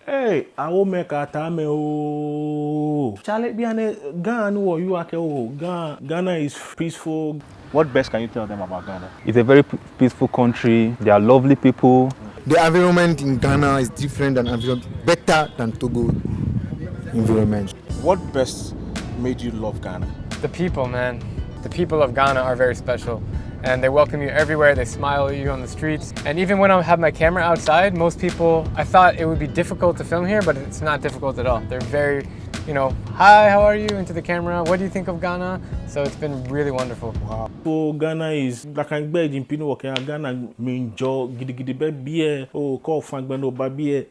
Hey, I will make a time. Oh, Charlie, Ghana, you are Ghana is peaceful. What best can you tell them about Ghana? It's a very peaceful country. They are lovely people. The environment in Ghana is different better than Togo environment. What best made you love Ghana? The people, man. The people of Ghana are very special. And they welcome you everywhere, they smile at you on the streets. And even when I have my camera outside, most people, I thought it would be difficult to film here, but it's not difficult at all. They're very, hi, how are you, into the camera, what do you think of Ghana? So it's been really wonderful. Wow. So Ghana is, like I'm begging people working Ghana, mean job, giddy beer, oh, call Frank Bendo Babier.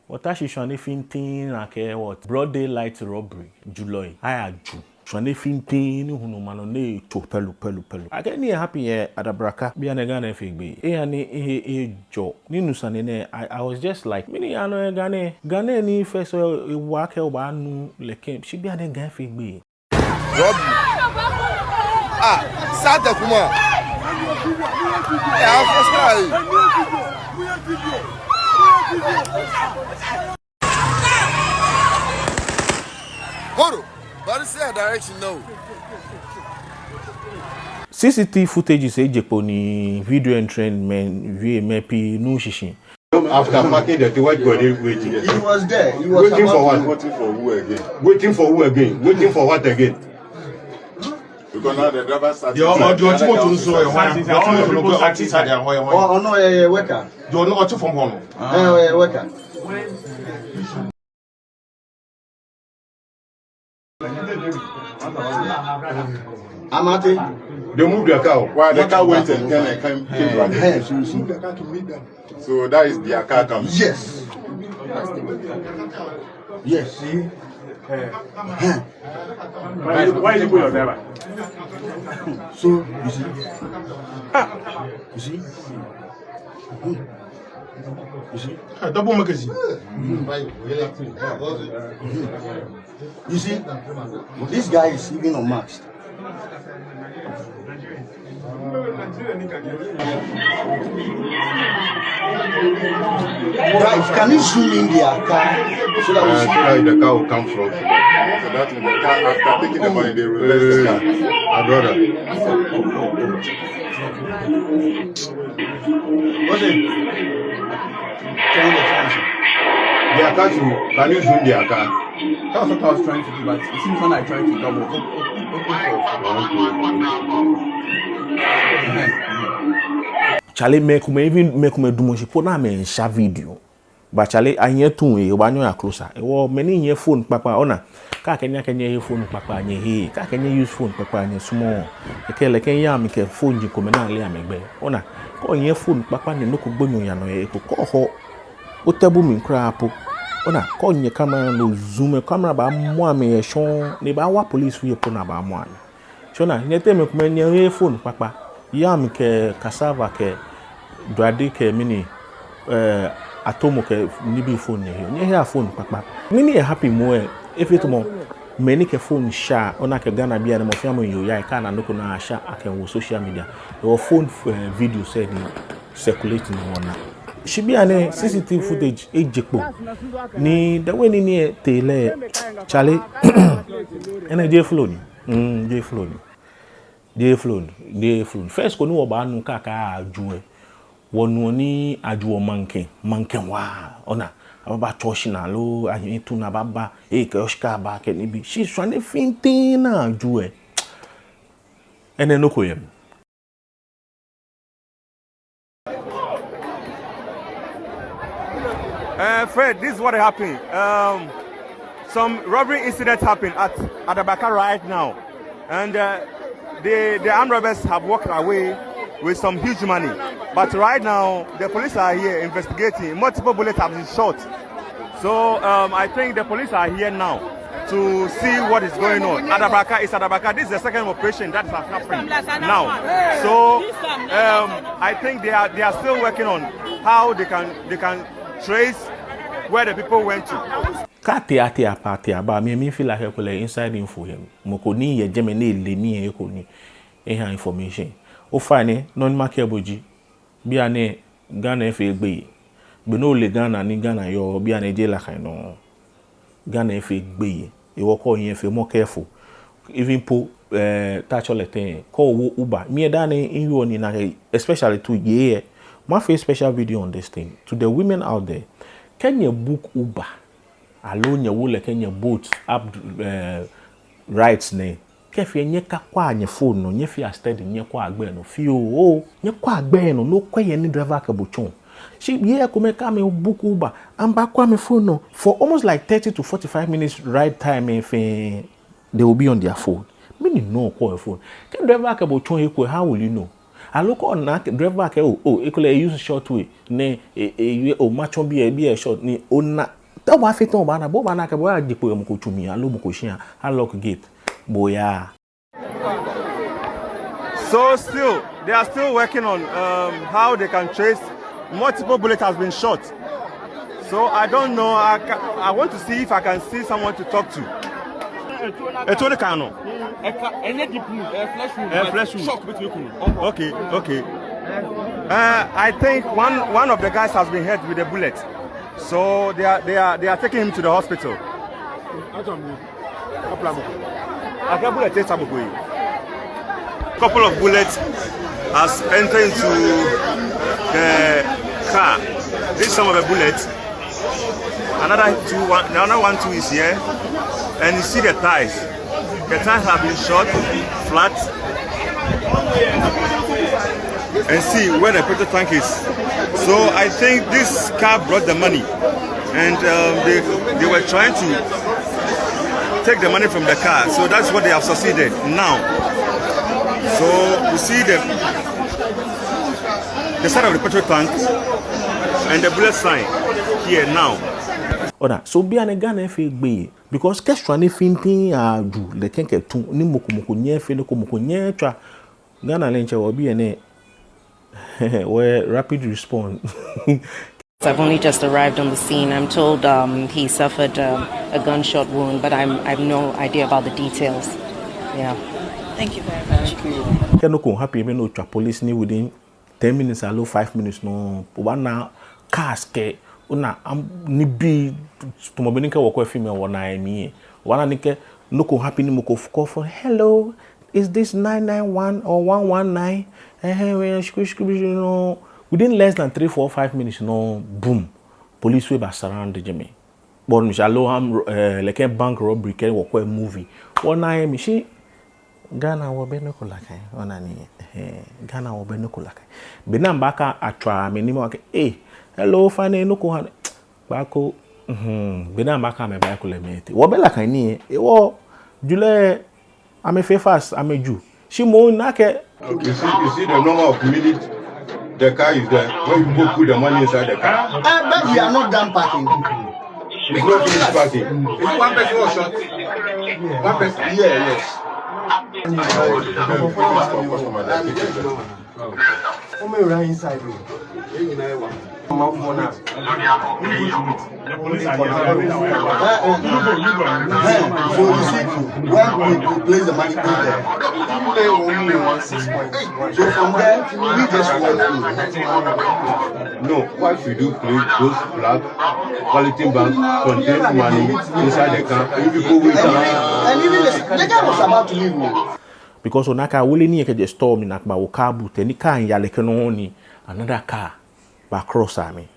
What actually shall anything like what? Broad daylight robbery, July. I had you. Shane fintin who no man ne to pelu. I get near happy Adabraka be an Ghana figbe. Jo. Ninusane I was just like many ano Ghana ni first work one like she be an Ghana figbe. Robbery. Santa Kuma. Horo. But say direction no. CCTV footage is Japoni video entrainment VMP no shishin. After parking the white body waiting. He was there. He was waiting for what? Waiting for who again? Waiting for who again? Waiting for what again? Because now the driver started. You want to show your wife? You want to go outside and where? Oh no, worker. You know what from home? Worker. Amate. They moved the car. Why the car went and came back? So that is their car coming. Yes. Yes. Why you put your driver? So you see. You see. You see. Double magazine. You see, this guy is even unmasked. Guys, can you zoom in their car so that we see where the car will come from? So that in the car, after taking the money, they release the car. My brother. what's it? Their car too. Can you zoom their car? That's what I was trying to do, but it seems when I try to double. Charlie make me do much put na me share video. But Charlie I hear too e oba nyo closer. E wo many here phone papa ona. Ka kenya phone papa nye he. Ka kenya use phone papa nye small. E ke le kenya me ke phone ji ko me na le amegbe. Ona ko here phone papa ne no ko gbonyo ya no e ko ho. O tabu mi nkra apo. Ona ko nye camera no zoom camera ba mo ame shon ne ba wa police wi po na ba mo ame. Shona nyete me ko nye phone papa. Yam ke cassava ke duade ke mini atomo ke nibi phone nye here phone papa. Mini happy mo if it mo many ke phone sha ona ke Ghana bia na mo fiam yo ya ka na no ko na sha akenwo social media. Your phone video said circulating on na. She be an CCTV footage ejekpo ni the way ni tele Charlie ene je flow ni They flown. First, when we were born, kaka ajue. Wonu ni ajuo manken wa. Ona ababa choshi na lo ayin tu na baba ke oshka ba ke ni bi. She's trying to fintin na ajue. Ene no koyem. Fred, this is what happened. Some robbery incident happened at Adabraka right now, and the armed robbers have walked away with some huge money. But right now, the police are here investigating. Multiple bullets have been shot. So I think the police are here now to see what is going on. Adabraka is Adabraka. This is the second operation that has happened now. So I think they are still working on how they can trace where the people went to. Katia ba me feel like I inside info him. Moko ni ye Germany le ni e ko ni information. O fine non market boji. Bi ane Ghana fe gbe. But no le Ghana ni Ghana yo be an eje like no. Ghana if be e wo call yin if more careful. Even po touch all the thing call Uber. Me dan in you ni na especially to yeah. My face special video on this thing to the women out there. Can you book Uber? Alone your will can you boat up rights ne. Kefi nye ka kwa anye phone no nye fi steady nye kwa agbe no fi o nye kwa agbe no kwa ni driver ka bochon. She yeah come me book Uber and back kwa me phone no for almost like 30 to 45 minutes ride time if they will be on their phone. Meaning no call your phone. Can driver ka bochon equal how will you know? I look on that driver ka equal use short way ne match on be a short ni ona that wa fit on bana bo bana ka bo ajipo yo mko chumi alo mko shia lock gate boya. So still, they are still working on how they can trace. Multiple bullets has been shot. So I don't know. I want to see if I can see someone to talk to. Okay. I think one of the guys has been hit with a bullet. So they are taking him to the hospital. Couple of bullets has entered into the car. This is some of the bullets. Another one too is here, and you see the tires. The tires have been shot flat, and see where the petrol tank is. So I think this car brought the money, and they were trying to take the money from the car. So that's what they have succeeded now. So you see the side of the petrol tank and the bullet sign here now. Oda so be an Ghana fe gbe because kestra ne fintin adu le kenke tun ni mokomoko nye fe ne komoko nye twa Ghana lenche wo be ene where rapid response. I've only just arrived on the scene. I'm told he suffered a gunshot wound, but I have no idea about the details. Yeah. Thank you very much. Can no happy me no twa police ni within 10 minutes allo 5 minutes no wana caske una ni bi to mo benin ka wo kwa film wo na mi wana ni ke no ko happy ni mo ko call for hello is this 991 or 119 no within less than 3 4 5 minutes no boom police we ba surround me bon jalo am like a bank robbery ke wo kwa movie wona mi shi Ghana wo be no ko lakai ona ni Ghana wo be no ko lakai be na mbaka atwa me ni mo ke hello fane no ko ha bako be na mbaka me ba ko le mete wo be lakai ni wo jule ame fe fast ame ju shi mo na ke you see the number of minutes the car is there when you go put the money inside the car. But we are not done packing. It's not finished packing. If one person was shot, one person. Yes. Inside. So you see, when we place the money in there, so from there, we just want No, what we do, place those black quality banks contain money inside the car. And people wait around. And even the guy was about to leave. because onaka wole ni ke just storm na ba wo car boot ni car ya leke no ni another car ba cross ami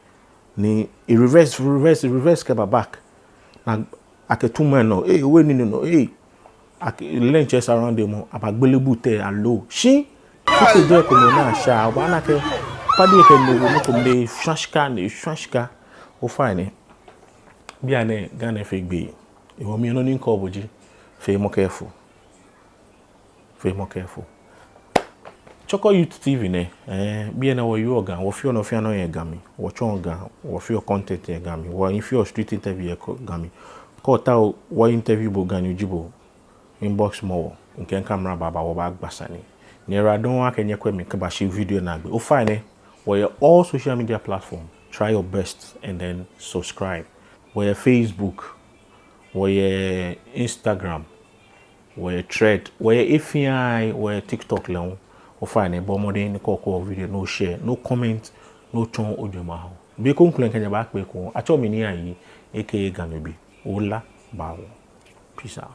ni reverse ke ba back na aketuma no we ni no lenches around them abagbelebu te allo shi people there ko na sha ba na ke padi ke no ko me shashka o fine bia ne Ghana fe gbe iwo mi no ni nko oboji fe mo careful. Very more careful. Choko Youth TV ne be na wo you organ wo fi no ye gami wo chonga wo fi content ye gami wo if your street interview ye gami ko ta wo interview bo gani ujibo inbox mo nke camera baba wo ba gbasani ni radon wa kenye kwa me ka ba shi video na gbe o fine wo all social media platform try your best and then subscribe wo Facebook wo Instagram where thread where AFI where TikTok leon or find a bomb in the video no share no comment no tone or Be concluding Kenya back be ko. Acho mini ayi aka Ganobi. Ola bawo. Peace out.